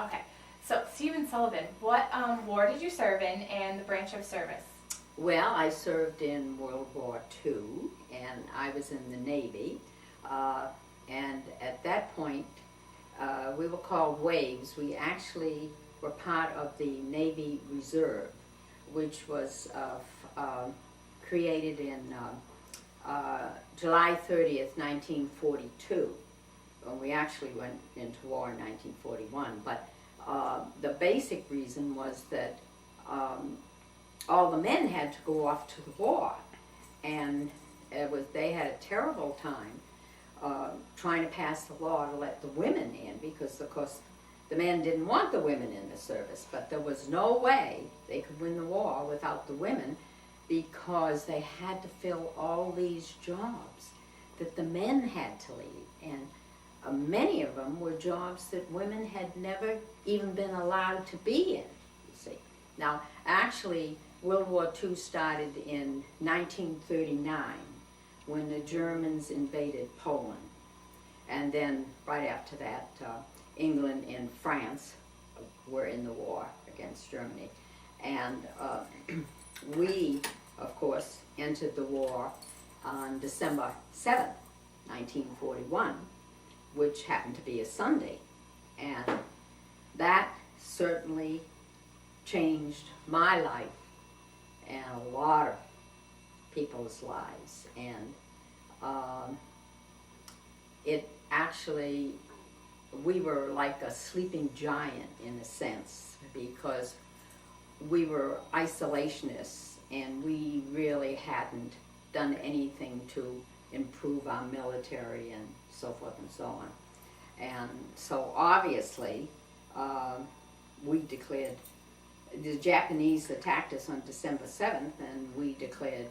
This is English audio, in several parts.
Okay. So, Stephen Sullivan, what war did you serve in and the branch of service? Well, I served in World War II, and I was in the Navy. And at that point, we were called Waves. We actually were part of the Navy Reserve, which was created in July 30th, 1942. When we actually went into war in 1941. But the basic reason was that all the men had to go off to the war, and they had a terrible time trying to pass the law to let the women in, because of course the men didn't want the women in the service, but there was no way they could win the war without the women, because they had to fill all these jobs that the men had to leave, and many of them were jobs that women had never even been allowed to be in, you see. Now, actually, World War II started in 1939 when the Germans invaded Poland. And then right after that, England and France were in the war against Germany. And we, of course, entered the war on December 7th, 1941, which happened to be a Sunday. And that certainly changed my life and a lot of people's lives. And it actually, we were like a sleeping giant in a sense, because we were isolationists and we really hadn't done anything to improve our military and so forth and so on. And so obviously we declared, the Japanese attacked us on December 7th, and we declared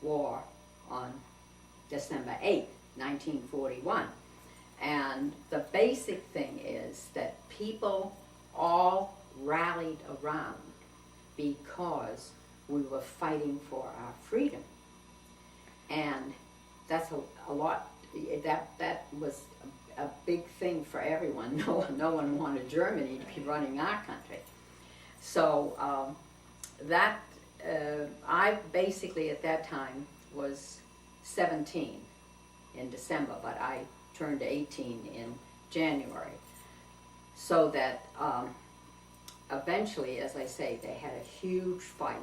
war on December 8th, 1941. And the basic thing is that people all rallied around because we were fighting for our freedom. And that's a lot, that was a big thing for everyone. No one wanted Germany to be running our country. So I basically at that time was 17 in December, but I turned 18 in January. So that eventually, as I say, they had a huge fight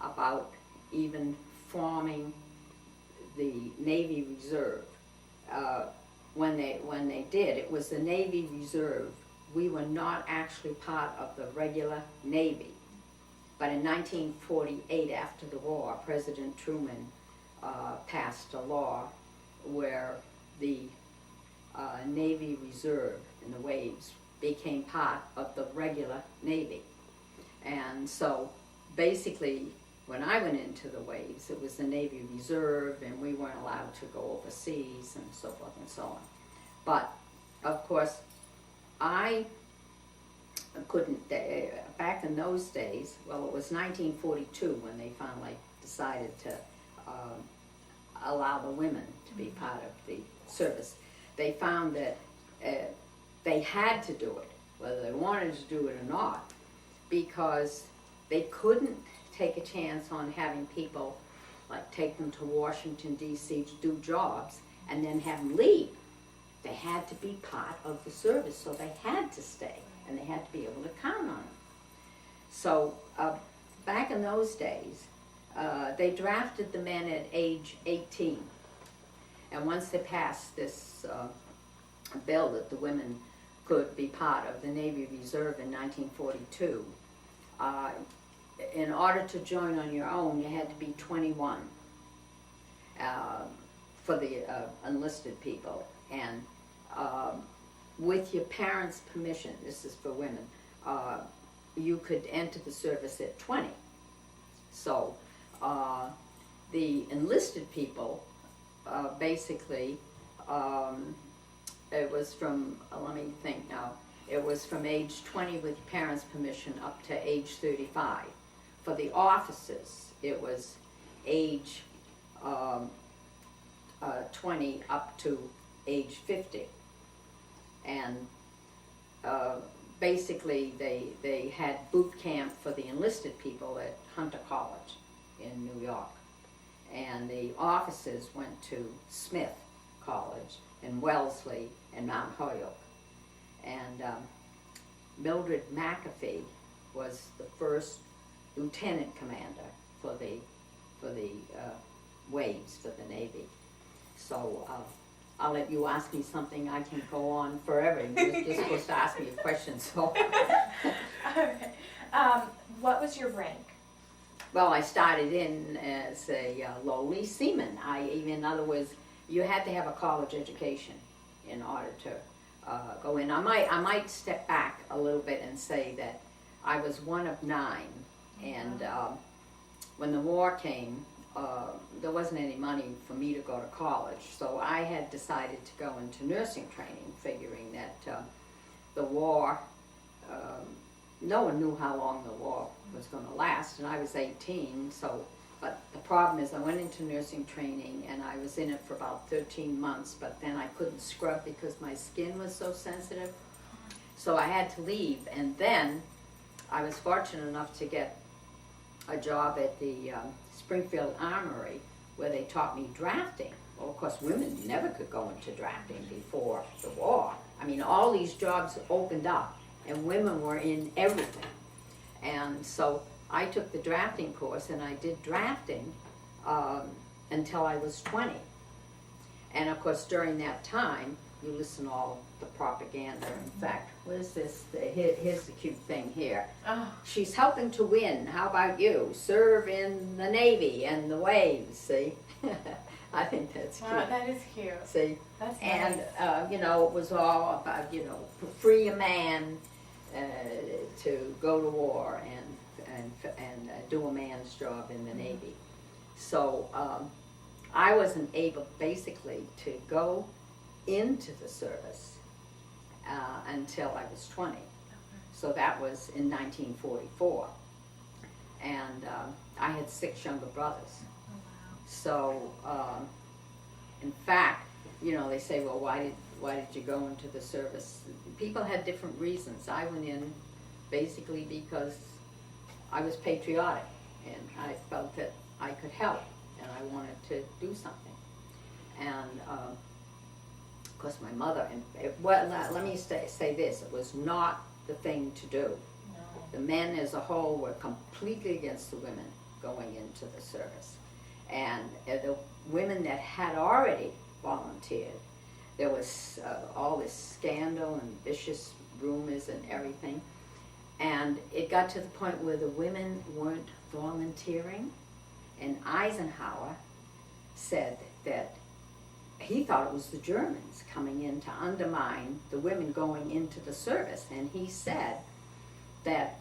about even forming the Navy Reserve. When they did, it was the Navy Reserve. We were not actually part of the regular Navy. But in 1948, after the war, President Truman passed a law where the Navy Reserve and the Waves became part of the regular Navy. And so basically, when I went into the Waves, it was the Navy Reserve, and we weren't allowed to go overseas and so forth and so on. But, of course, I couldn't, back in those days, well, it was 1942 when they finally decided to allow the women to be part of the service. They found that they had to do it, whether they wanted to do it or not, because they couldn't take a chance on having people, like take them to Washington, D.C. to do jobs and then have them leave. They had to be part of the service, so they had to stay, and they had to be able to count on them. So back in those days, they drafted the men at age 18. And once they passed this bill that the women could be part of the Navy Reserve in 1942, in order to join on your own, you had to be 21 for the enlisted people. And with your parents' permission, this is for women, you could enter the service at 20. So the enlisted people, basically, it was from, let me think now, it was from age 20 with parents' permission up to age 35. For the officers, it was age 20 up to age 50. And basically they had boot camp for the enlisted people at Hunter College in New York. And the officers went to Smith College and Wellesley and Mount Holyoke. And Mildred McAfee was the first lieutenant commander for the waves for the Navy. So I'll let you ask me something. I can go on forever. You're supposed to ask me a question, so. Okay. What was your rank? Well, I started in as a lowly seaman. In other words, you had to have a college education in order to go in. I might step back a little bit and say that I was one of 9, and when the war came, there wasn't any money for me to go to college, so I had decided to go into nursing training, figuring that the war, no one knew how long the war was going to last, and I was 18, so, but the problem is I went into nursing training and I was in it for about 13 months, but then I couldn't scrub because my skin was so sensitive, so I had to leave. And then I was fortunate enough to get a job at the Springfield Armory, where they taught me drafting. Well, of course, women never could go into drafting before the war. I mean, all these jobs opened up, and women were in everything. And so I took the drafting course, and I did drafting until I was 20. And of course, during that time, you listen to all the propaganda. In fact, what is this? Here's the cute thing here. Oh. She's helping to win. How about you? Serve in the Navy and the waves, see? I think that's cute. Wow, that is cute. See? That's And, nice. it was all about, free a man to go to war and do a man's job in the Navy. So I wasn't able, basically, to go into the service until I was 20. So that was in 1944. And I had 6 younger brothers. Oh, wow. So, in fact, they say, well, why did you go into the service? People had different reasons. I went in basically because I was patriotic and I felt that I could help and I wanted to do something. And of course, my mother, let me say this, it was not the thing to do. No. The men as a whole were completely against the women going into the service. And the women that had already volunteered, there was all this scandal and vicious rumors and everything. And it got to the point where the women weren't volunteering. And Eisenhower said that he thought it was the Germans coming in to undermine the women going into the service. And he said that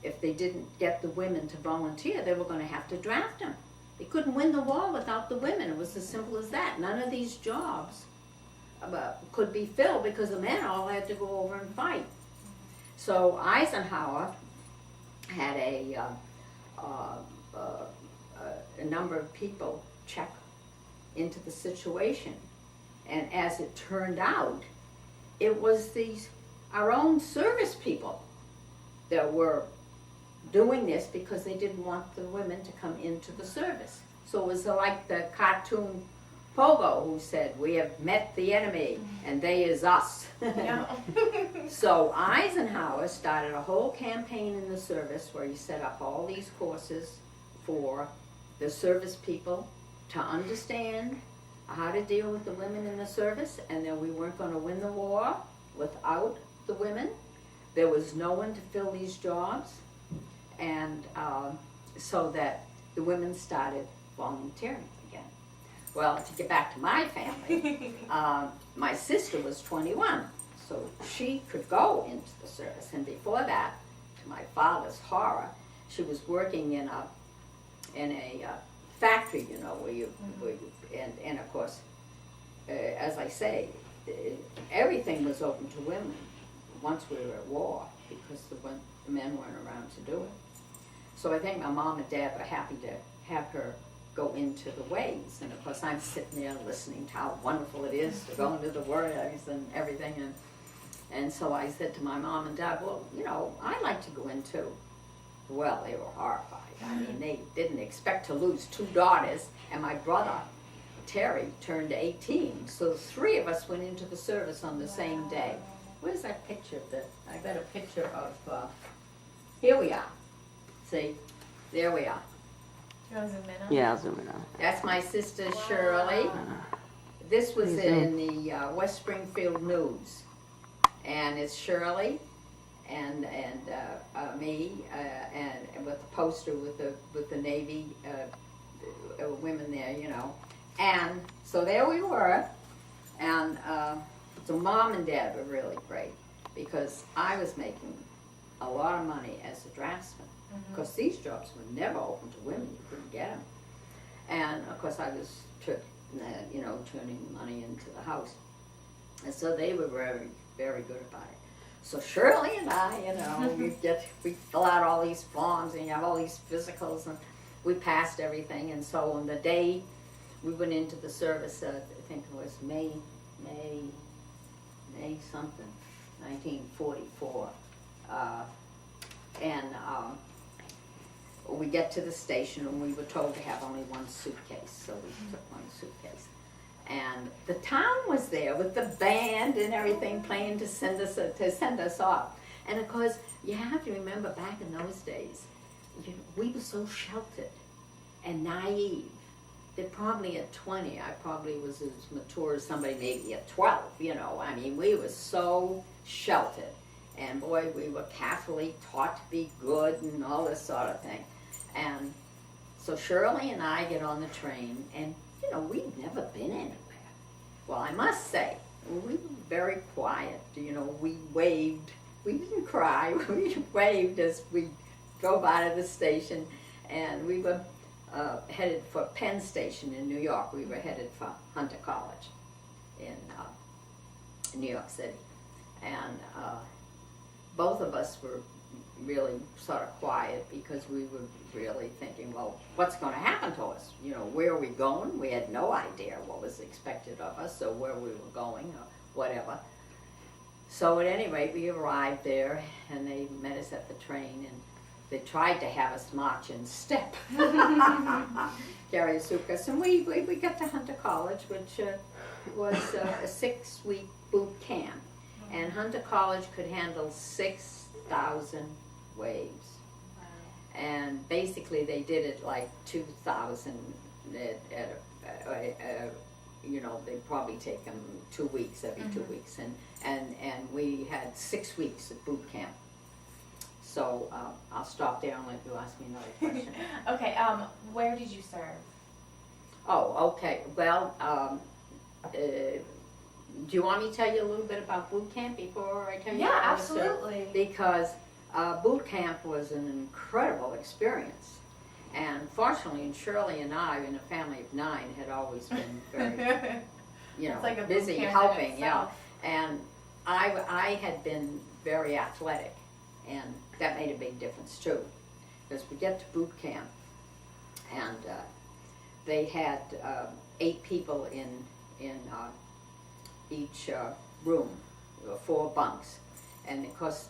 if they didn't get the women to volunteer, they were going to have to draft them. They couldn't win the war without the women. It was as simple as that. None of these jobs could be filled because the men all had to go over and fight. So Eisenhower had a number of people check into the situation. And as it turned out, it was our own service people that were doing this because they didn't want the women to come into the service. So it was like the cartoon Pogo who said, "We have met the enemy and they is us." Yeah. So Eisenhower started a whole campaign in the service where he set up all these courses for the service people to understand how to deal with the women in the service, and that we weren't going to win the war without the women. There was no one to fill these jobs, and so that the women started volunteering again. Well, to get back to my family, my sister was 21, so she could go into the service, and before that, to my father's horror, she was working in a factory, where you and of course, as I say, everything was open to women once we were at war because the men weren't around to do it. So I think my mom and dad were happy to have her go into the waves, and of course I'm sitting there listening to how wonderful it is to go into the waves and everything, and And so I said to my mom and dad, well, you know, I'd like to go in too. Well, they were horrified. I mean, they didn't expect to lose 2 daughters, and my brother, Terry, turned 18. So the 3 of us went into the service on the same day. Where's that picture of I got a picture of, here we are. See, there we are. You want to zoom in on Yeah, I'll zoom in on it. That's my sister Shirley. This was in the West Springfield News. And it's Shirley and me, and with the poster with the Navy women there, you know. And so there we were, and so Mom and Dad were really great because I was making a lot of money as a draftsman because these jobs were never open to women; you couldn't get them. And of course, I was turning money into the house, and so they were very, very good about it. So Shirley and I, you know, we fill out all these forms and you have all these physicals, and we passed everything. And so on the day we went into the service, I think it was May something, 1944, and we get to the station and we were told to have only 1 suitcase, so we took 1 suitcase. And the town was there with the band and everything playing to send us off. And of course, you have to remember back in those days, we were so sheltered and naive that probably at 20, I probably was as mature as somebody maybe at 12, you know. I mean, we were so sheltered. And boy, we were carefully taught to be good and all this sort of thing. And so Shirley and I get on the train, and you know, we'd never been anywhere. Well, I must say, we were very quiet. You know, we waved. We didn't cry. We waved as we drove out of the station, and we were headed for Penn Station in New York. We were headed for Hunter College in New York City. And both of us were really sort of quiet because we were really thinking, well, what's going to happen to us? You know, where are we going? We had no idea what was expected of us or where we were going or whatever. So at any rate, we arrived there and they met us at the train and they tried to have us march in step, carry a suitcase. And we got to Hunter College, which was a 6-week boot camp. And Hunter College could handle 6,000 waves. Wow. And basically they did it like 2,000 you know, they'd probably take them 2 weeks, every 2 weeks. And we had 6 weeks of boot camp. So I'll stop there and let you ask me another question. Okay, where did you serve? Oh, okay. Well, do you want me to tell you a little bit about boot camp before I tell you? Yeah, absolutely. Because boot camp was an incredible experience. And fortunately, Shirley and I, in a family of 9, had always been very, you know, like a boot busy camp in helping. Yeah, itself. and I had been very athletic, and that made a big difference too. Because we get to boot camp, and they had 8 people in each room. There were 4 bunks, and of course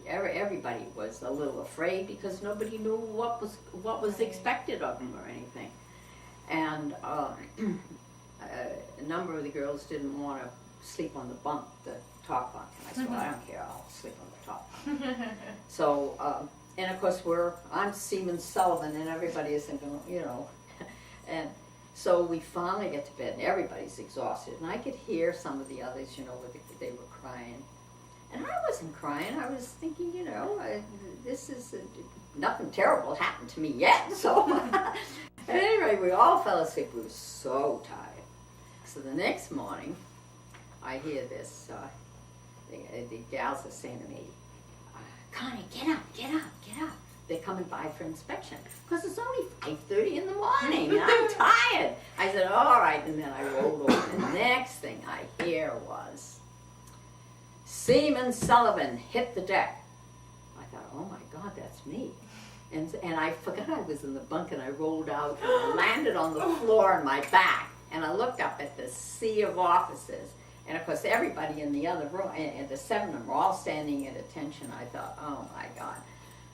everybody was a little afraid because nobody knew what was expected of them or anything. And a number of the girls didn't want to sleep on the bunk, the top bunk, and I said, well, I don't care, I'll sleep on the top bunk. So, and of course I'm Seaman Sullivan, and everybody is thinking, you know, and so we finally get to bed, and everybody's exhausted, and I could hear some of the others, you know, they were crying. And I wasn't crying. I was thinking, you know, this is nothing terrible happened to me yet. So, at any rate, we all fell asleep. We were so tired. So the next morning, I hear this. The gals are saying to me, "Connie, get up, get up, get up." They're coming by for inspection because it's only 5:30 in the morning. And I'm tired. I said, "All right," and then I rolled over. The next thing I hear was, "Seaman Sullivan hit the deck." I thought, oh my God, that's me. And I forgot I was in the bunk, and I rolled out and I landed on the floor on my back. And I looked up at the sea of officers, And of course, everybody in the other room, and the 7 of them were all standing at attention. I thought, oh my God.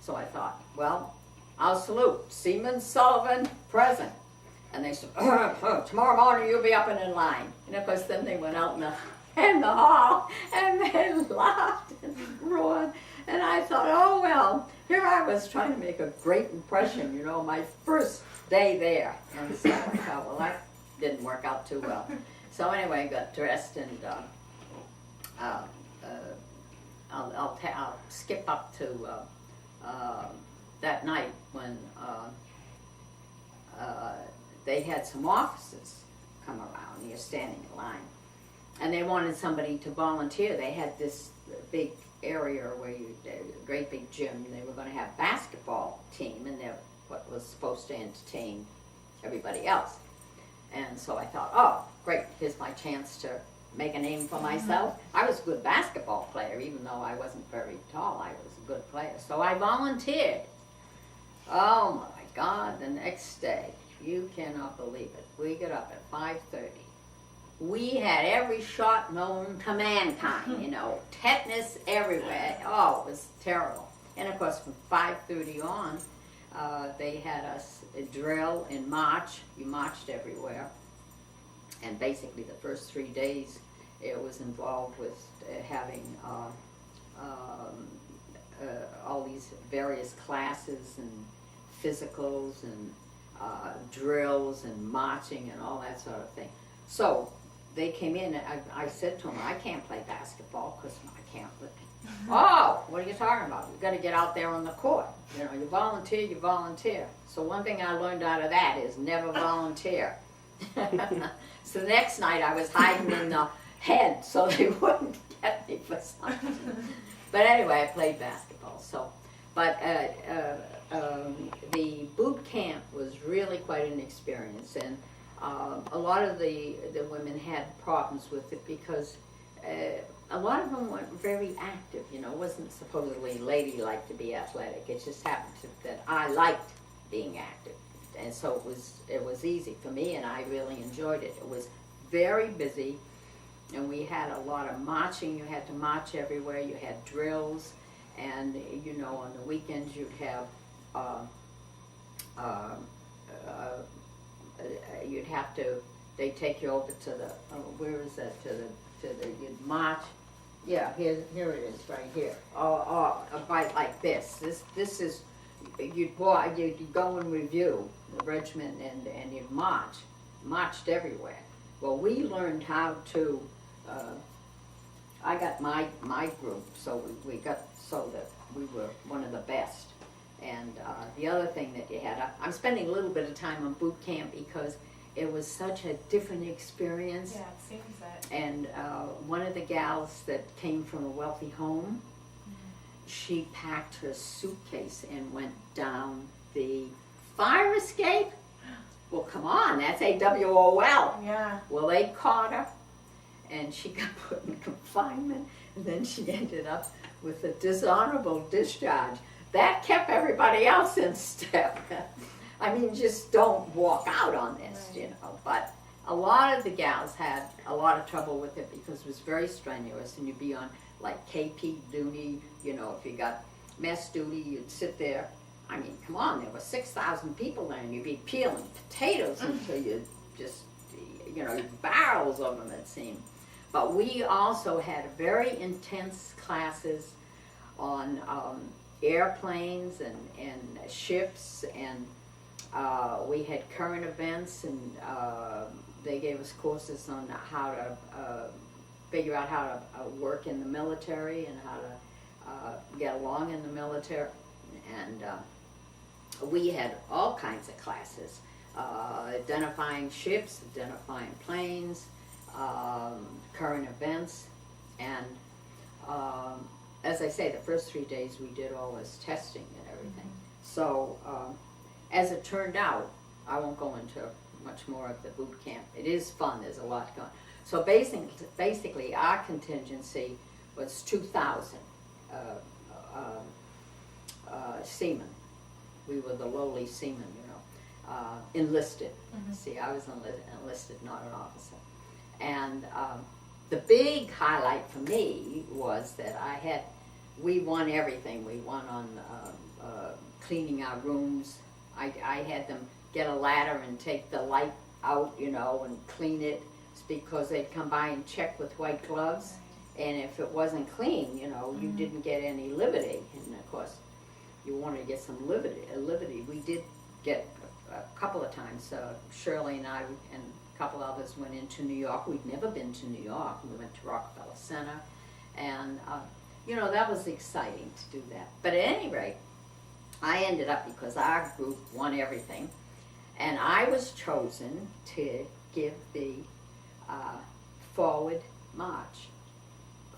So I thought, well, I'll salute. Seaman Sullivan, present. And they said, tomorrow morning you'll be up and in line. And of course, then they went out in the hall, and they laughed and roared. And I thought, oh well, here I was trying to make a great impression, you know, my first day there. And so I thought, well, that didn't work out too well. So anyway, I got dressed, and I'll skip up to that night when they had some officers come around. And you're standing in line, and they wanted somebody to volunteer. They had this big area where a great big gym. They were going to have basketball team, and they're what was supposed to entertain everybody else. And so I thought, oh, great, here's my chance to make a name for myself. I was a good basketball player, even though I wasn't very tall. I was a good player. So I volunteered. Oh my God, the next day, you cannot believe it. We got up at 5:30. We had every shot known to mankind, you know, tetanus everywhere. Oh, it was terrible. And of course, from 5:30 on, they had us drill and march. You marched everywhere. And basically the first 3 days, it was involved with having all these various classes and physicals and drills and marching and all that sort of thing. So they came in, and I said to them, I can't play basketball because I can't play. Oh, what are you talking about? You've got to get out there on the court. You know, you volunteer, you volunteer. So one thing I learned out of that is never volunteer. So the next night I was hiding in the head so they wouldn't get me for something. But anyway, I played basketball. So, but the boot camp was really quite an experience, and a lot of the women had problems with it because a lot of them weren't very active. You know, it wasn't supposedly ladylike to be athletic. It just happened that I liked being active. And so it was easy for me, and I really enjoyed it. It was very busy, and we had a lot of marching. You had to march everywhere. You had drills, and you know, on the weekends you'd have you'd have to. They take you over to the where is that? To the you'd march. Yeah, here it is, right here. A bite like this. This is. You'd go and review the regiment, and you'd marched everywhere. Well, we learned how to, I got my group, so we got so that we were one of the best. And the other thing that you had, I'm spending a little bit of time on boot camp because it was such a different experience. Yeah, it seems that. And one of the gals that came from a wealthy home, she packed her suitcase and went down the fire escape. Well, come on, that's AWOL. Yeah. Well, they caught her, and she got put in confinement, and then she ended up with a dishonorable discharge. That kept everybody else in step. I mean, just don't walk out on this, right. You know. But a lot of the gals had a lot of trouble with it because it was very strenuous, and you'd be on like KP duty, you know, if you got mess duty, you'd sit there. I mean, come on, there were 6,000 people there, and you'd be peeling potatoes until you just, you know, barrels of them, it seemed. But we also had very intense classes on airplanes and ships, and we had current events, and they gave us courses on how to figure out how to work in the military and how to get along in the military. And we had all kinds of classes, identifying ships, identifying planes, current events. And as I say, the first 3 days we did all this testing and everything. So as it turned out, I won't go into much more of the boot camp. It is fun, there's a lot going on. So basically our contingency was 2,000 seamen. We were the lowly seamen, you know, enlisted. See, I was enlisted, not an officer. And the big highlight for me was that we won everything. We won on cleaning our rooms. I had them get a ladder and take the light out, and clean it. It's because they'd come by and check with white gloves. And if it wasn't clean, you didn't get any liberty. And of course, you wanted to get some liberty. We did get a couple of times. Shirley and I and a couple others went into New York. We'd never been to New York. We went to Rockefeller Center. And, that was exciting to do that. But at any rate, I ended up, because our group won everything, and I was chosen to give the forward march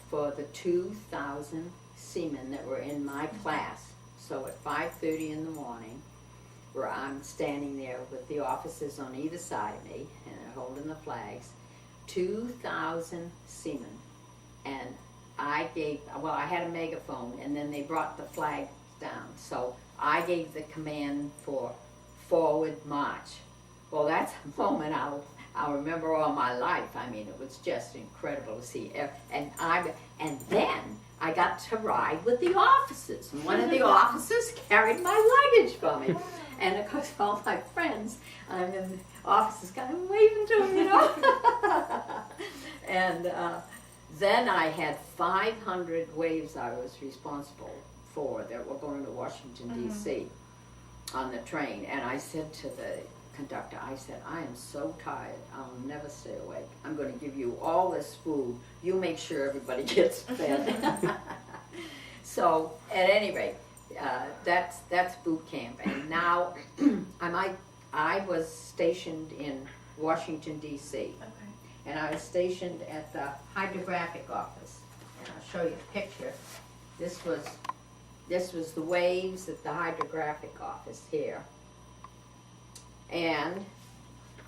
for the 2,000 seamen that were in my class. So at 5:30 in the morning, where I'm standing there with the officers on either side of me, and they're holding the flags, 2,000 seamen. And I had a megaphone, and then they brought the flag down. So I gave the command for forward march. Well, that's a moment I'll remember all my life. I mean, it was just incredible to see. And then I got to ride with the officers. And one of the officers carried my luggage for me. And of course, all my friends, and the officers kind of waving to me, And then I had 500 waves I was responsible for that were going to Washington, D.C. on the train. And I said to the conductor, I said, I am so tired, I'll never stay awake. I'm going to give you all this food. You make sure everybody gets fed. So, at any rate, that's boot camp. And now, I was stationed in Washington, D.C. Okay. And I was stationed at the hydrographic office. And I'll show you a picture. This was the waves at the hydrographic office here. And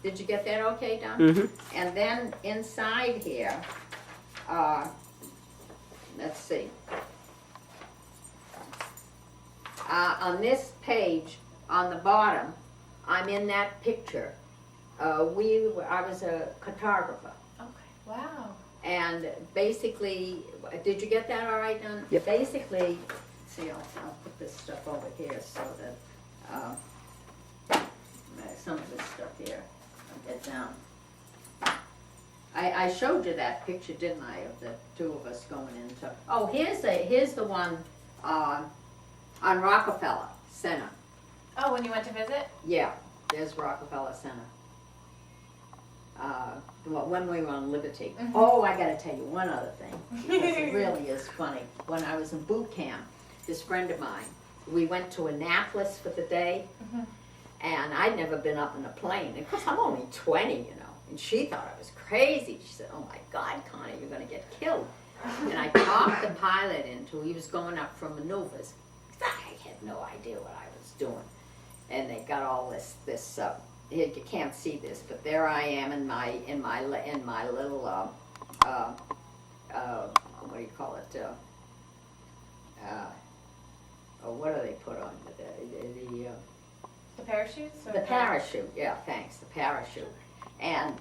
did you get that okay, Don? Mm-hmm. And then inside here, let's see. On this page, on the bottom, I'm in that picture. I was a cartographer. Okay. Wow. And basically, did you get that all right, Don? Yep. Basically, see, I'll put this stuff over here so that some of this stuff here, I'll get down. I showed you that picture, didn't I, of the two of us going into. Oh, here's the one on Rockefeller Center. Oh, when you went to visit? Yeah, there's Rockefeller Center. When we were on Liberty. Mm-hmm. Oh, I gotta tell you one other thing, because it really is funny. When I was in boot camp, this friend of mine, we went to Annapolis for the day, and I'd never been up in a plane. Of course, I'm only 20, and she thought I was crazy. She said, oh my God, Connie, you're gonna get killed. And I talked the pilot into, he was going up for maneuvers. I had no idea what I was doing. And they got all this you can't see this, but there I am in my little what do you call it? What do they put on The parachutes? Or the parachute? Yeah, thanks, the parachute. And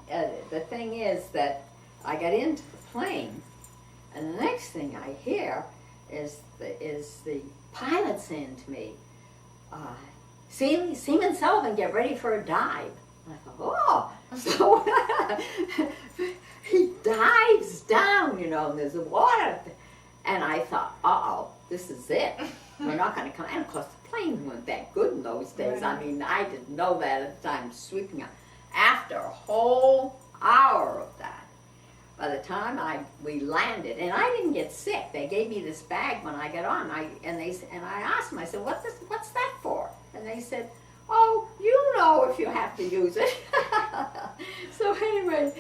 the thing is that I got into the plane, and the next thing I hear is the pilot saying to me, Seaman Sullivan, get ready for a dive. And I thought, oh, so he dives down, and there's water. And I thought, uh-oh, this is it. We're not going to come. And of course, the planes weren't that good in those days. Right. I mean, I didn't know that at the time, sweeping up. After a whole hour of that, by the time we landed, and I didn't get sick. They gave me this bag when I got on. I asked them. I said, "What's that for?" And they said, "Oh, you know if you have to use it." So anyway,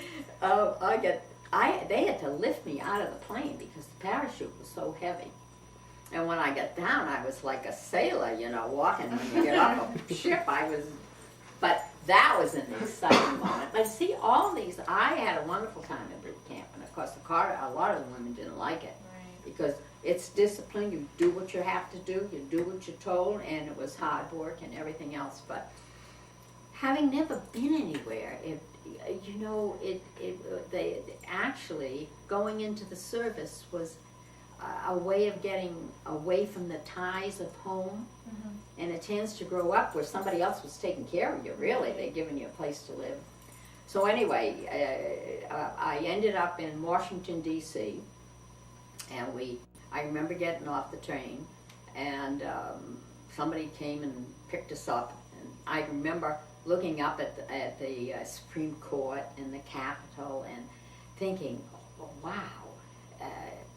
they had to lift me out of the plane because the parachute was so heavy. And when I got down, I was like a sailor, walking. When you get off a ship, but that was an exciting moment. But see, all these, I had a wonderful time at boot camp. And of course, a lot of the women didn't like it. Right. Because it's discipline, you do what you have to do, you do what you're told, and it was hard work and everything else. But having never been anywhere, you know, they actually going into the service was a way of getting away from the ties of home, and a chance to grow up where somebody else was taking care of you. Really, they're giving you a place to live. So anyway, I ended up in Washington D.C. and I remember getting off the train, and somebody came and picked us up, and I remember looking up at the Supreme Court and the Capitol and thinking, oh, wow,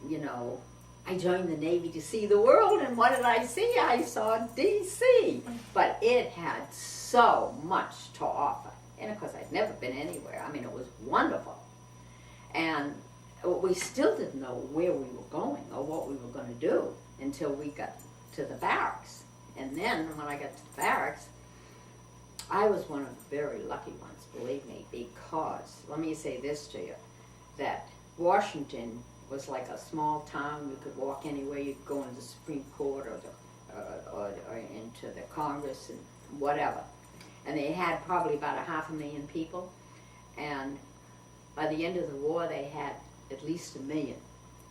you know, I joined the Navy to see the world, and what did I see? I saw D.C. But it had so much to offer. And of course, I'd never been anywhere. I mean, it was wonderful. And we still didn't know where we were going or what we were going to do until we got to the barracks. And then when I got to the barracks, I was one of the very lucky ones, believe me, because, let me say this to you, that Washington was like a small town. You could walk anywhere. You could go into the Supreme Court or into the Congress and whatever. And they had probably about 500,000 people. And by the end of the war, they had at least 1 million.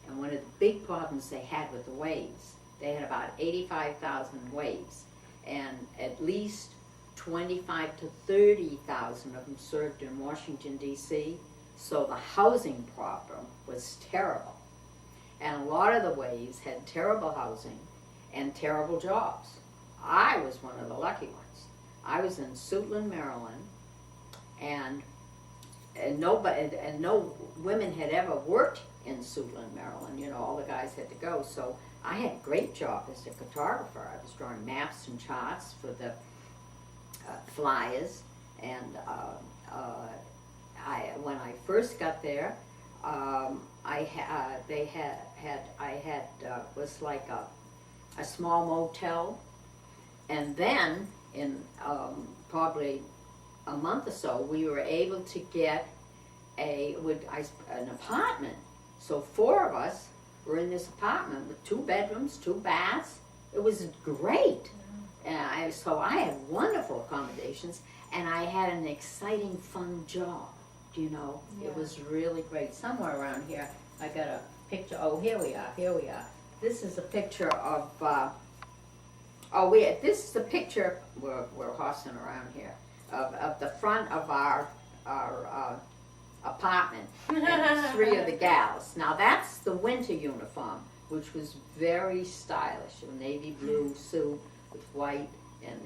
And one of the big problems they had with the waves, they had about 85,000 waves. And at least 25 to 30,000 of them served in Washington, D.C., so the housing problem was terrible. And a lot of the waves had terrible housing and terrible jobs. I was one of the lucky ones. I was in Sullivan, Maryland, and no women had ever worked in Sullivan, Maryland. You know, all the guys had to go. So I had a great job as a cartographer. I was drawing maps and charts for the flyers, and when I first got there, was like a small motel, and then in probably a month or so, we were able to get an apartment. So 4 of us were in this apartment with 2 bedrooms, 2 baths. It was great. And so I had wonderful accommodations, and I had an exciting, fun job. You know, It was really great. Somewhere around here, I got a picture. Oh, here we are. This is a picture of. This is a picture. We're horsing around here of the front of our apartment, and 3 of the gals. Now that's the winter uniform, which was very stylish, a navy blue suit with white, and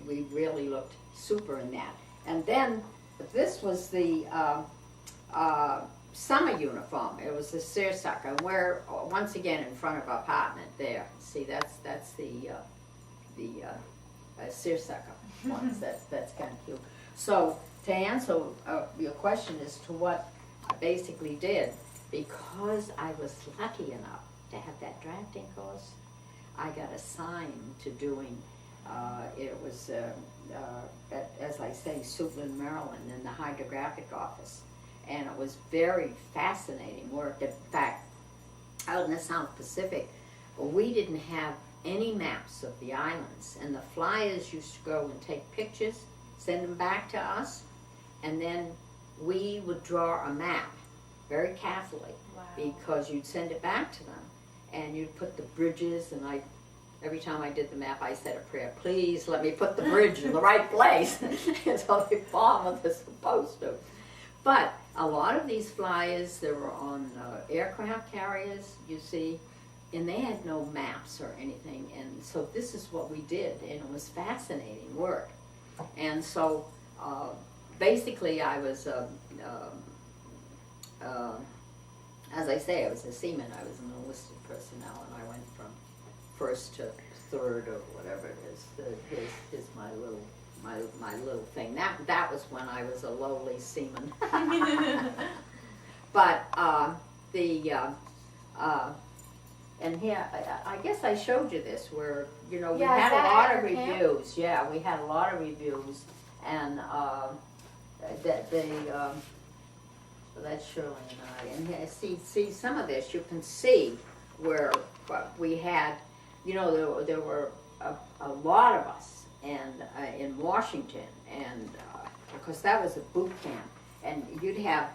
we really looked super in that. And then this was the summer uniform. It was the seersucker, and we're once again in front of our apartment there. See, that's the seersucker ones. That's kind of cute. So to answer your question as to what I basically did, because I was lucky enough to have that drafting course, I got assigned to doing, it was, as I say, Sullivan, Maryland, in the hydrographic office. And it was very fascinating work. In fact, out in the South Pacific, we didn't have any maps of the islands. And the flyers used to go and take pictures, send them back to us, and then we would draw a map very carefully. Wow. Because you'd send it back to them. And you'd put the bridges, and every time I did the map, I said a prayer, please let me put the bridge in the right place. So they follow what they're supposed to. But a lot of these flyers, they were on aircraft carriers, you see, and they had no maps or anything. And so this is what we did, and it was fascinating work. And so basically I was, as I say, I was a seaman. I was an enlisted personnel, and I went from 1st to 3rd or whatever it is. Here's my little thing. That was when I was a lowly seaman. But and here I guess I showed you this, where we had a lot of reviews. Yeah, we had a lot of reviews, and that's Shirley and I. And here, see some of this. You can see where we had, there were a lot of us, and in Washington, and because that was a boot camp, and you'd have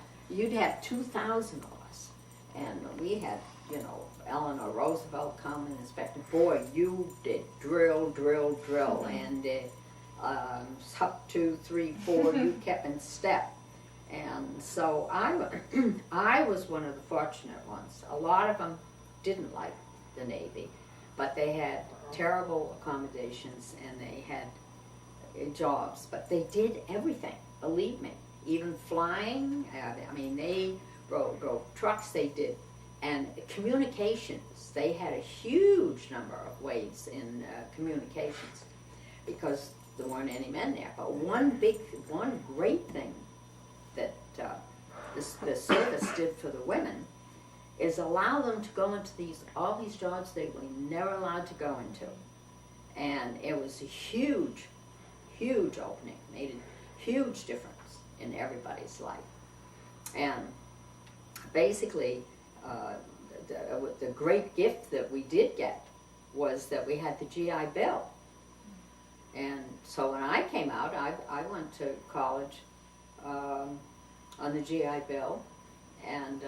2,000 of us, and we had, you know, Eleanor Roosevelt come and inspect. Boy, you did drill, and up 2, 3, 4, you kept in step. And so I was one of the fortunate ones. A lot of them didn't like the Navy, but they had terrible accommodations and they had jobs, but they did everything, believe me. Even flying, I mean, they drove trucks, they did, and communications, they had a huge number of ways in communications because there weren't any men there. But one great thing that the service did for the women is allow them to go into all these jobs they were never allowed to go into. And it was a huge opening, made a huge difference in everybody's life. And basically, the great gift that we did get was that we had the GI Bill. And so when I came out, I went to college on the GI Bill, and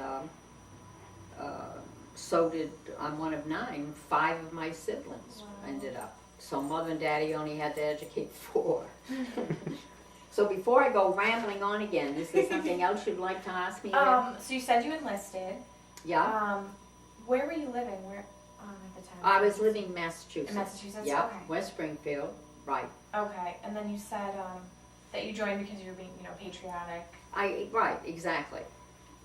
so did, I'm one of 9, 5 of my siblings ended up. So Mother and Daddy only had to educate 4. So before I go rambling on again, is there something else you'd like to ask me? So you said you enlisted. Yeah. Where were you living? Where at the time? I was living in Massachusetts. In Massachusetts? Yeah, Okay. West Springfield, right. Okay, and then you said that you joined because you were being, patriotic. Right, exactly.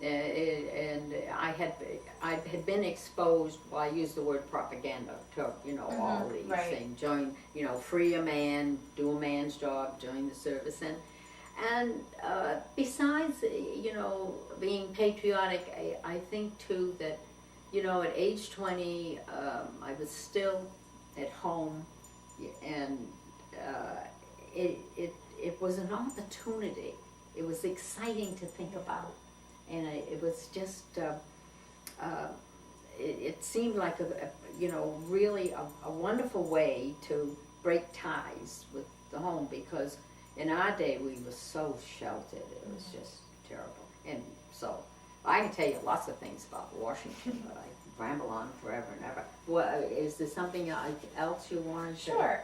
And I had been exposed, well, I use the word propaganda to, all these things. Join, free a man, do a man's job, join the service. And besides, being patriotic, I think too that, at age 20, I was still at home, and it was an opportunity. It was exciting to think about. And it was just, it seemed like really a wonderful way to break ties with the home, because in our day we were so sheltered. It was just terrible. And so I can tell you lots of things about Washington, but I ramble on forever and ever. Well, is there something else you wanted to? Sure.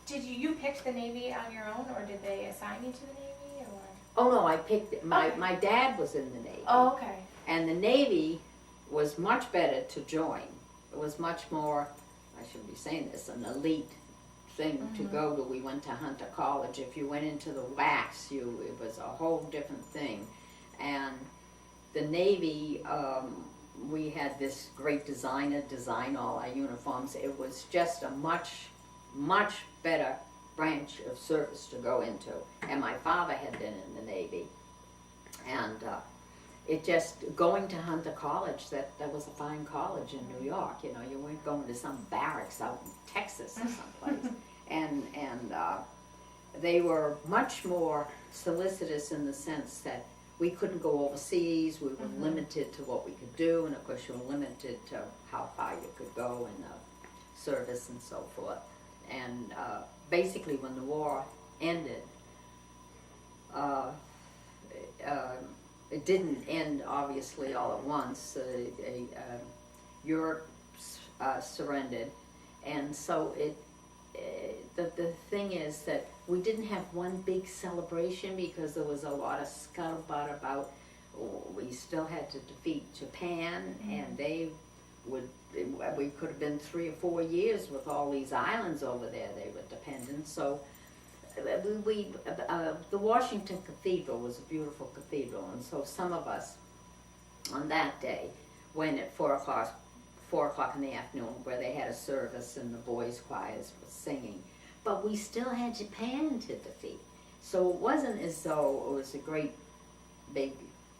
Did you pick the Navy on your own, or did they assign you to the Navy? Oh no, I picked it. My dad was in the Navy. Oh, okay. And the Navy was much better to join. It was much more, I shouldn't be saying this, an elite thing to go to. We went to Hunter College. If you went into the WACs, it was a whole different thing. And the Navy, we had this great designer design all our uniforms. It was just a much better branch of service to go into. And my father had been in the Navy. And it just, going to Hunter College, that was a fine college in New York. You weren't going to some barracks out in Texas or someplace. and they were much more solicitous in the sense that we couldn't go overseas. We were limited to what we could do, and of course you were limited to how far you could go in the service and so forth. And basically when the war ended, it didn't end obviously all at once. Europe surrendered, and so the thing is that we didn't have one big celebration because there was a lot of scuttlebutt about we still had to defeat Japan, and we could have been 3 or 4 years with all these islands over there. They were dependent. So the Washington Cathedral was a beautiful cathedral, and so some of us on that day went at 4 o'clock in the afternoon, where they had a service and the boys' choirs were singing. But we still had Japan to defeat. So it wasn't as though it was a great big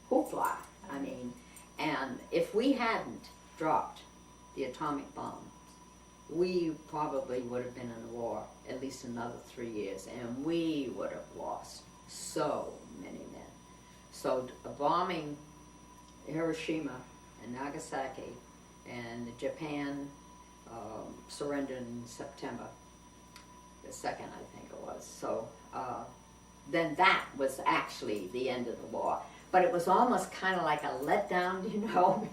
hoopla. I mean, and if we hadn't dropped the atomic bombs, we probably would have been in the war at least another 3 years, and we would have lost so many men. So bombing Hiroshima and Nagasaki, and Japan surrendered in September the 2nd, I think it was. So then that was actually the end of the war. But it was almost kind of like a letdown, you know.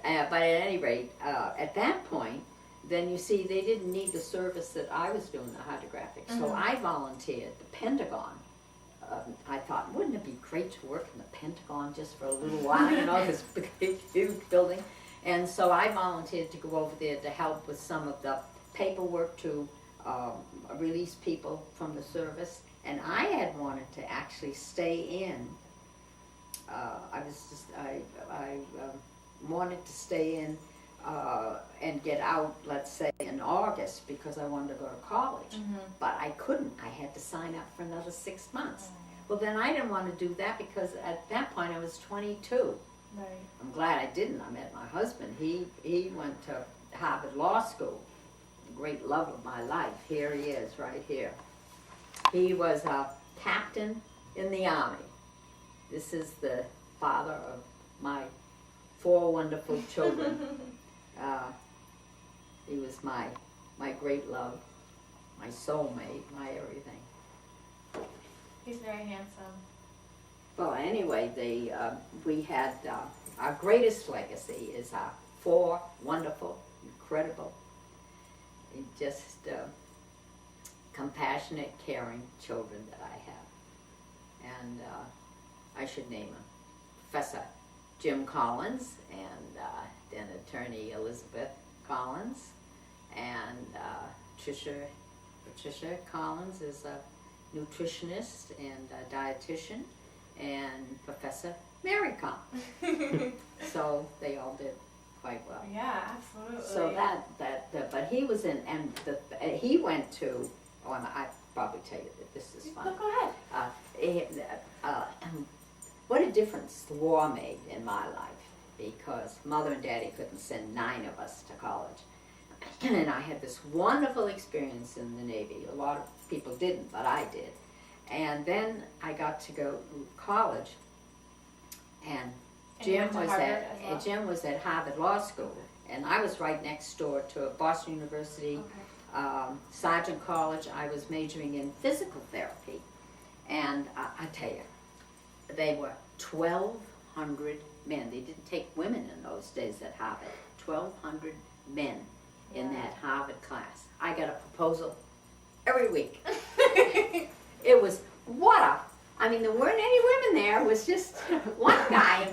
But at any rate, at that point, then you see they didn't need the service that I was doing, the hydrographic. So I volunteered the Pentagon. I thought, wouldn't it be great to work in the Pentagon just for a little while, you know, this big, huge building. And so I volunteered to go over there to help with some of the paperwork to release people from the service. And I had wanted to actually stay in. I wanted to stay in and get out, let's say, in August because I wanted to go to college. But I couldn't. I had to sign up for another 6 months. Well, then I didn't want to do that because at that point I was 22. Right. I'm glad I didn't. I met my husband. He went to Harvard Law School. The great love of my life. Here he is, right here. He was a captain in the Army. This is the father of my 4 wonderful children. He was my great love, my soulmate, my everything. He's very handsome. Well, anyway, we had our greatest legacy is our 4 wonderful, incredible, just compassionate, caring children that I have. And I should name them Professor Jim Collins and then Attorney Elizabeth Collins, and Patricia Collins is a nutritionist and a dietitian, and Professor Mary Collins. So they all did quite well. Yeah, absolutely. So but he was in, and he went to, and I probably tell you that this is fun. Go ahead. What a difference the war made in my life, because Mother and Daddy couldn't send 9 of us to college. And I had this wonderful experience in the Navy. A lot of people didn't, but I did. And then I got to go to college, and Jim was at Harvard Law School, and I was right next door to Boston University, Sargent College. I was majoring in physical therapy, and I tell you, they were 1,200 men. They didn't take women in those days at Harvard. 1,200 men in that Harvard class. I got a proposal every week. It was, there weren't any women there. It was just one guy,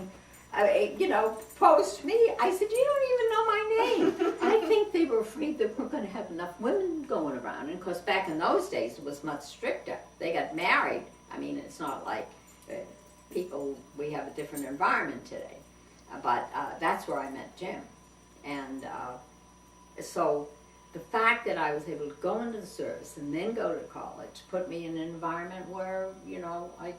proposed to me. I said, you don't even know my name. I think they were afraid they weren't going to have enough women going around. And of course, back in those days, it was much stricter. They got married. It's not like we have a different environment today. But that's where I met Jim. And so the fact that I was able to go into the service and then go to college put me in an environment where, I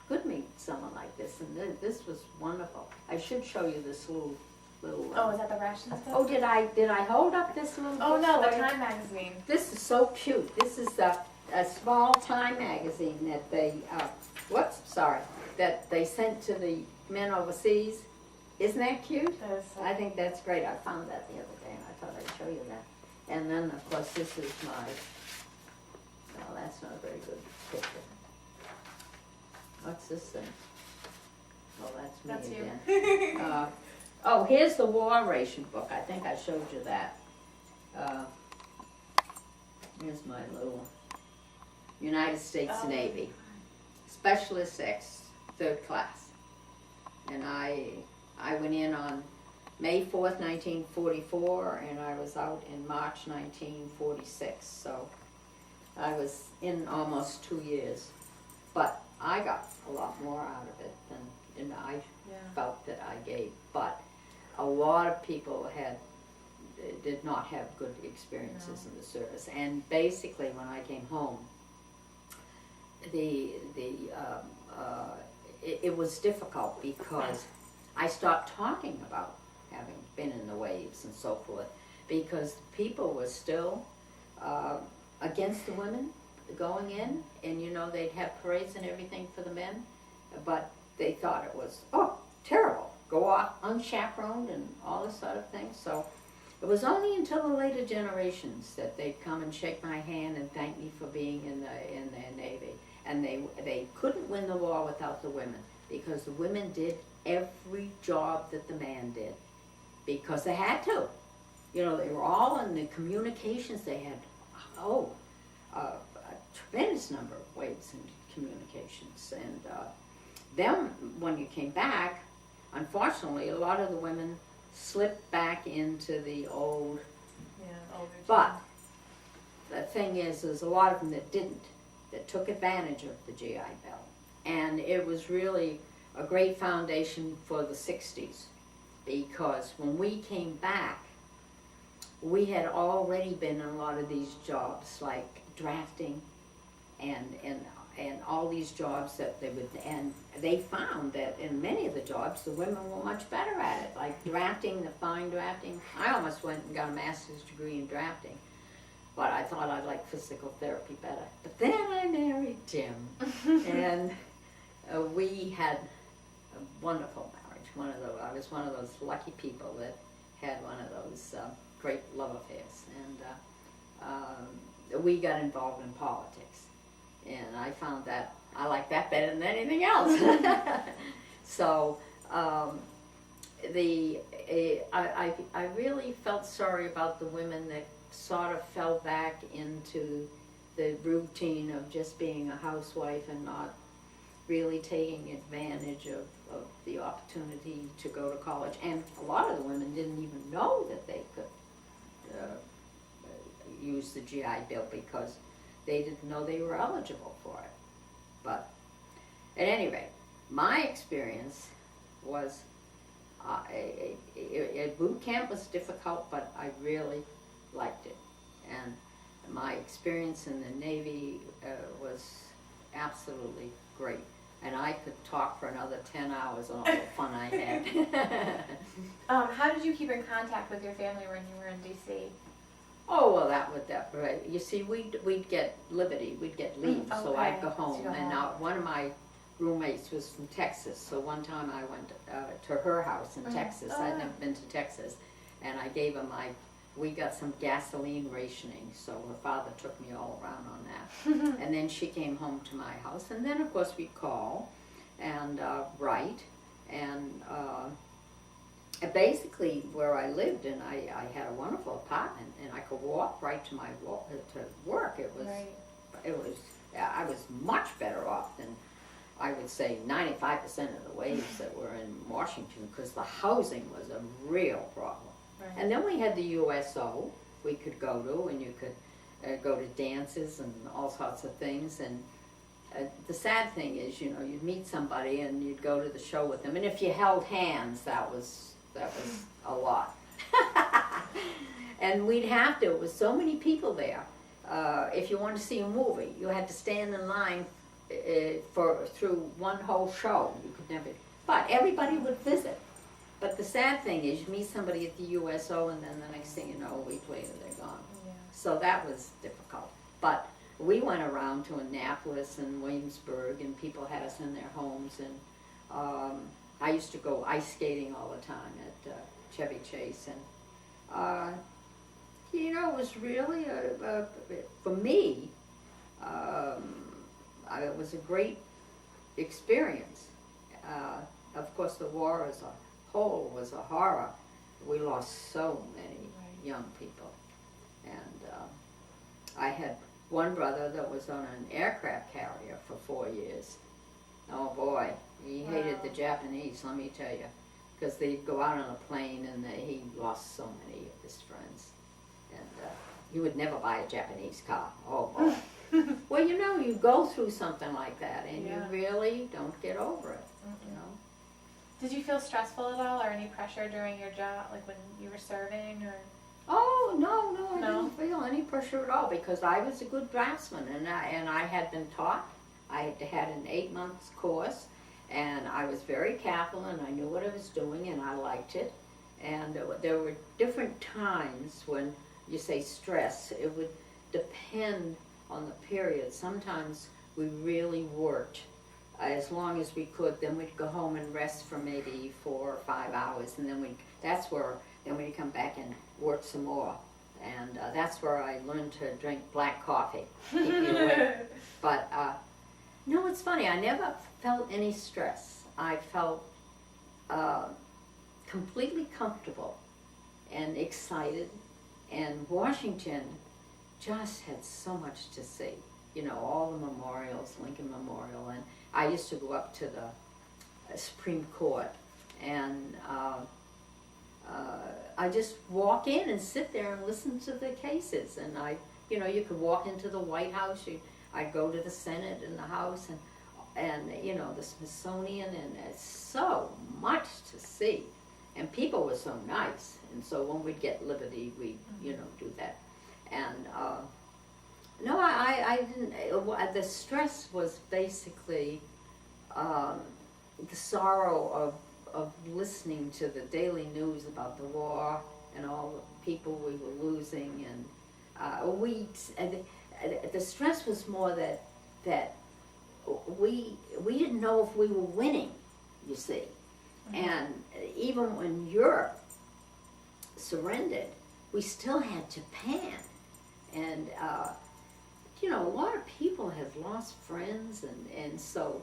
could meet someone like this. And this was wonderful. I should show you this little Oh, is that the ration stuff? Oh, did I hold up this little Oh, book no, the for you? Time magazine. This is so cute. This is a small Time magazine that they sent to the men overseas. Isn't that cute? That is so I think that's great. I found that the other day and I thought I'd show you that. And then, of course, this is no, that's not a very good picture. What's this thing? Oh, that's me again. Here's the war ration book. I think I showed you that. Here's my little United States Navy. Specialist X, 3rd class. And I went in on May 4th, 1944, and I was out in March 1946. So I was in almost 2 years. But I got a lot more out of it than I felt that I gave. But a lot of people did not have good experiences in the service. And basically, when I came home, it was difficult because I stopped talking about having been in the waves and so forth, because people were still against the women going in, and they'd have parades and everything for the men, but they thought it was terrible, go off unchaperoned and all this sort of thing. So it was only until the later generations that they'd come and shake my hand and thank me for being in their Navy. and they couldn't win the war without the women, because the women did every job that the man did, because they had to. You know, they were all in the communications. They had, a tremendous number of ways in communications. And then when you came back, unfortunately, a lot of the women slipped back into the old. But the thing is, there's a lot of them that didn't, that took advantage of the GI Bill. And it was really a great foundation for the 60s, because when we came back, we had already been in a lot of these jobs, like drafting and all these jobs that they would, and they found that in many of the jobs, the women were much better at it, like drafting, the fine drafting. I almost went and got a master's degree in drafting, but I thought I'd like physical therapy better. But then I married Jim, and we had a wonderful marriage. I was one of those lucky people that had one of those great love affairs, and we got involved in politics, and I found that I liked that better than anything else. So I really felt sorry about the women that sort of fell back into the routine of just being a housewife and not really taking advantage of the opportunity to go to college. And a lot of the women didn't even know that they could use the GI Bill, because they didn't know they were eligible for it. But at any rate, my experience was boot camp was difficult, but I really liked it. And my experience in the Navy was absolutely great. And I could talk for another 10 hours on all the fun I had. How did you keep in contact with your family when you were in D.C.? Oh, well, right. You see, we'd get liberty, we'd get leave, so Okay. I'd go home. So And one of my roommates was from Texas, so one time I went to her house in Texas. Oh, I'd yeah. never been to Texas, and I gave her we got some gasoline rationing, so her father took me all around on that. And then she came home to my house, and then of course we'd call and write, and basically where I lived, and I had a wonderful apartment, and I could walk right to my to work. I was much better off than, I would say, 95% of the ways that were in Washington, because the housing was a real problem. Right. And then we had the USO we could go to, and you could go to dances and all sorts of things. And the sad thing is, you know, you'd meet somebody and you'd go to the show with them, and if you held hands, that was a lot. And we'd have to, it was so many people there. If you wanted to see a movie, you had to stand in line through one whole show. You could never, but everybody would visit. But the sad thing is, you meet somebody at the USO, and then the next thing you know, a week later they're gone. Yeah. So that was difficult. But we went around to Annapolis and Williamsburg, and people had us in their homes. And I used to go ice skating all the time at Chevy Chase. And, you know, it was really, for me, it was a great experience. Of course, the war as a whole was a horror. We lost so many young people. And I had one brother that was on an aircraft carrier for 4 years. Oh boy, he hated the Japanese, let me tell you, because they'd go out on a plane, and he lost so many of his friends. And he would never buy a Japanese car. Oh boy. Well, you know, you go through something like that, and you really don't get over it, you know. Did you feel stressful at all, or any pressure during your job, like when you were serving, or? Oh, no, I didn't feel any pressure at all, because I was a good draftsman, and I had been taught. I had an 8-month course, and I was very careful, and I knew what I was doing, and I liked it. And there were different times when you say stress. It would depend on the period. Sometimes we really worked as long as we could. Then we'd go home and rest for maybe 4 or 5 hours, and then we'd come back and work some more. And that's where I learned to drink black coffee, keep you awake. But No, it's funny. I never felt any stress. I felt completely comfortable and excited. And Washington just had so much to see. You know, all the memorials, Lincoln Memorial, and I used to go up to the Supreme Court, and I just walk in and sit there and listen to the cases. And you could walk into the White House. I'd go to the Senate and the House, and the Smithsonian, and it's so much to see. And people were so nice, and so when we'd get liberty, we'd do that. And no, I didn't. The stress was basically the sorrow of listening to the daily news about the war and all the people we were losing, and the stress was more that we didn't know if we were winning, you see. And even when Europe surrendered, we still had Japan. And, a lot of people have lost friends, and so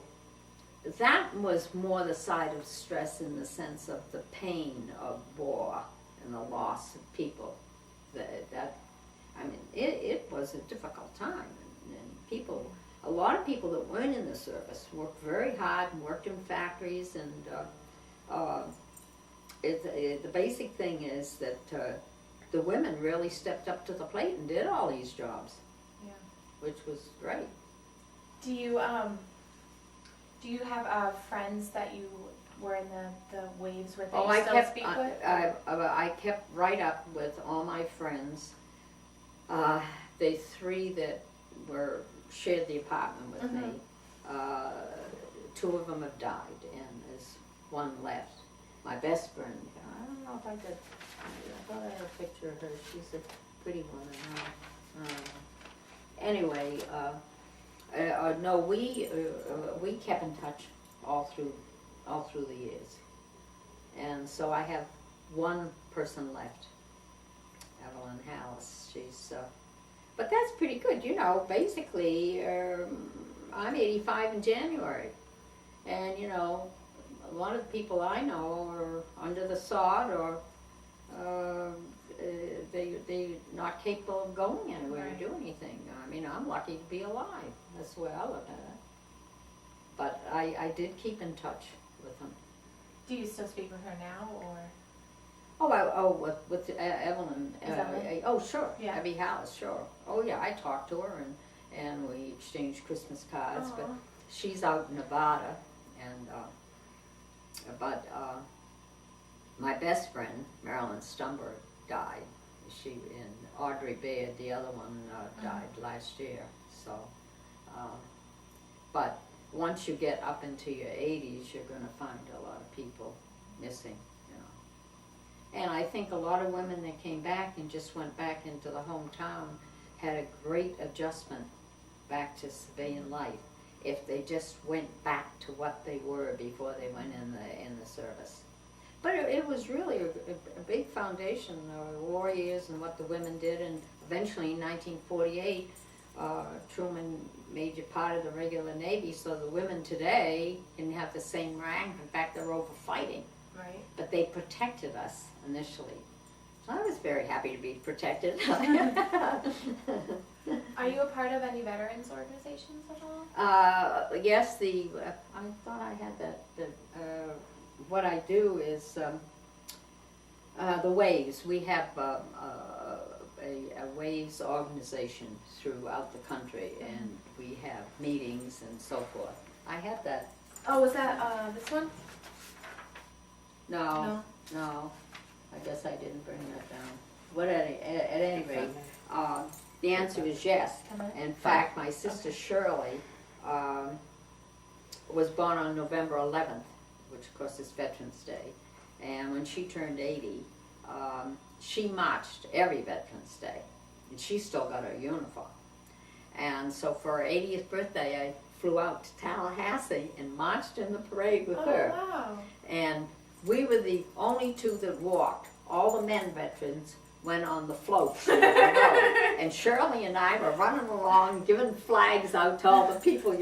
that was more the side of stress in the sense of the pain of war and the loss of people. It was a difficult time. And a lot of people that weren't in the service worked very hard and worked in factories, and the basic thing is that the women really stepped up to the plate and did all these jobs, which was great. Do you have friends that you were in the waves with that you still speak with? I kept right up with all my friends. The three that shared the apartment with me, two of them have died, and there's one left. My best friend, I don't know if I could, I thought I had a picture of her. She's a pretty one. Anyway, no, we kept in touch all through the years, and so I have one person left, Evelyn Hallis. She's, but that's pretty good, Basically, I'm 85 in January, and a lot of the people I know are under the sod, or they're not capable of going anywhere to do anything. I'm lucky to be alive. That's the way I look at it. But I did keep in touch with them. Do you still speak with her now, or? With Evelyn. Sure. Yeah. Abby Hallis, sure. Oh, yeah, I talked to her, and we exchanged Christmas cards. But she's out in Nevada, and my best friend, Marilyn Stumber, died. And Audrey Baird, the other one, died last year. So, but once you get up into your 80s, you're going to find a lot of people missing. And I think a lot of women that came back and just went back into the hometown had a great adjustment back to civilian life if they just went back to what they were before they went in the service. But it was really a big foundation, the war years and what the women did, and eventually in 1948, Truman made you part of the regular Navy, so the women today can have the same rank. In fact, they're over fighting. Right. But they protected us initially. So I was very happy to be protected. Are you a part of any veterans organizations at all? Yes, I thought I had that. What I do is the WWII. We have a WWII organization throughout the country, and we have meetings and so forth. I have that. Oh, was that this one? No. I guess I didn't bring that down. But at any rate, the answer is yes. In fact, my sister Shirley was born on November 11th, which of course is Veterans Day. And when she turned 80, she marched every Veterans Day. And she still got her uniform. And so for her 80th birthday, I flew out to Tallahassee and marched in the parade with her. Wow. And we were the only two that walked. All the men veterans went on the floats. And Shirley and I were running along, giving flags out to all the people,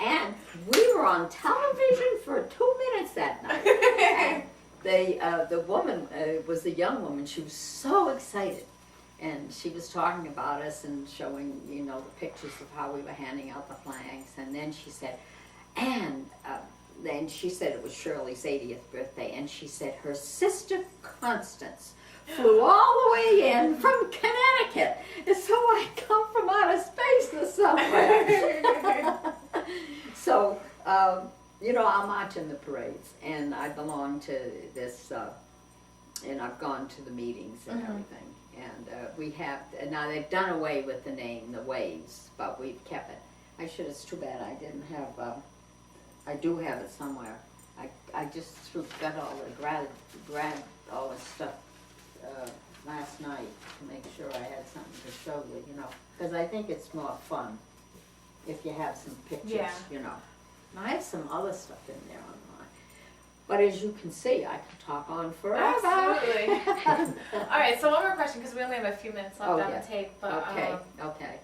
And we were on television for 2 minutes that night. And the woman was a young woman. She was so excited. And she was talking about us and showing, the pictures of how we were handing out the flags. And then she said, and then she said it was Shirley's 80th birthday. And she said her sister Constance flew all the way in from Connecticut. And so I come from outer space or somewhere. So, I'll march in the parades. And I belong to this, and I've gone to the meetings and everything. And we have, now they've done away with the name, the Waves, but we've kept it. It's too bad I didn't have, I do have it somewhere. I just got all the, grabbed all this stuff last night to make sure I had something to show you, because I think it's more fun if you have some pictures, And I have some other stuff in there online. But as you can see, I can talk on forever. Absolutely. All right, so one more question, because we only have a few minutes left on the tape. But, Okay.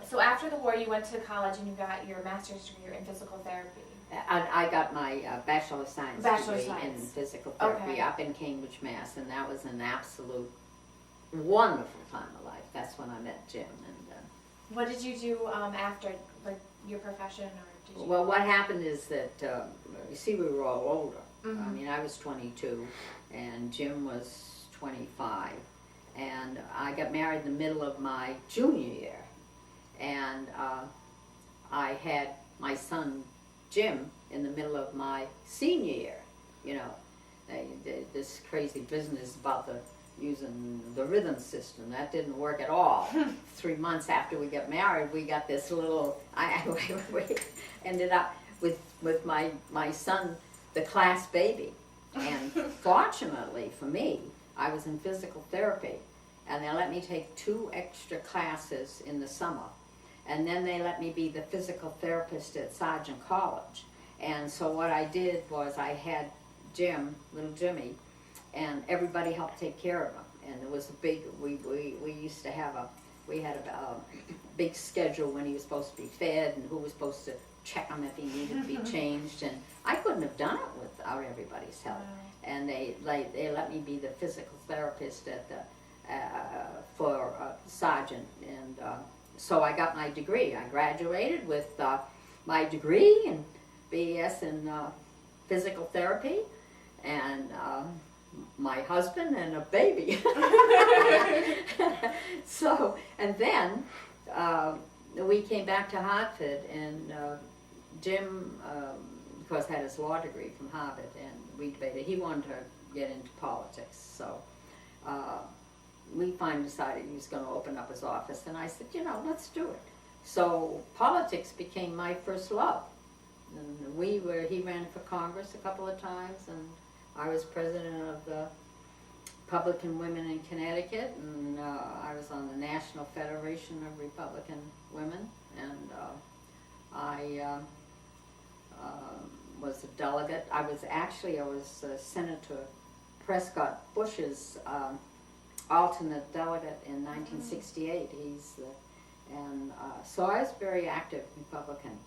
So after the war, you went to college and you got your master's degree in physical therapy. I got my Bachelor of Science degree in physical therapy up in Cambridge, Mass. And that was an absolute wonderful time of life. That's when I met Jim. And what did you do after, like, your profession? Or did you... Well, what happened is that, you see, we were all older. I mean, I was 22 and Jim was 25. And I got married in the middle of my junior year. And I had my son, Jim, in the middle of my senior year. This crazy business about using the rhythm system. That didn't work at all. 3 months after we got married, we got this little, we ended up with my son, the class baby. And fortunately for me, I was in physical therapy. And they let me take 2 extra classes in the summer. And then they let me be the physical therapist at Sargent College. And so what I did was I had Jim, little Jimmy, and everybody helped take care of him. And there was a big, we used to have we had a big schedule when he was supposed to be fed and who was supposed to check him if he needed to be changed. And I couldn't have done it without everybody's help. Wow. And they let me be the physical therapist at for Sargent. And so I got my degree. I graduated with my degree in BS in physical therapy, and my husband and a baby. So, and then we came back to Hartford, and Jim, of course, had his law degree from Harvard, and we debated. He wanted to get into politics, so we finally decided he was going to open up his office, and I said, let's do it. So politics became my first love. And he ran for Congress a couple of times, and I was president of the Republican Women in Connecticut, and I was on the National Federation of Republican Women, and I was a delegate. I was Senator Prescott Bush's alternate delegate in 1968. So I was very active Republican.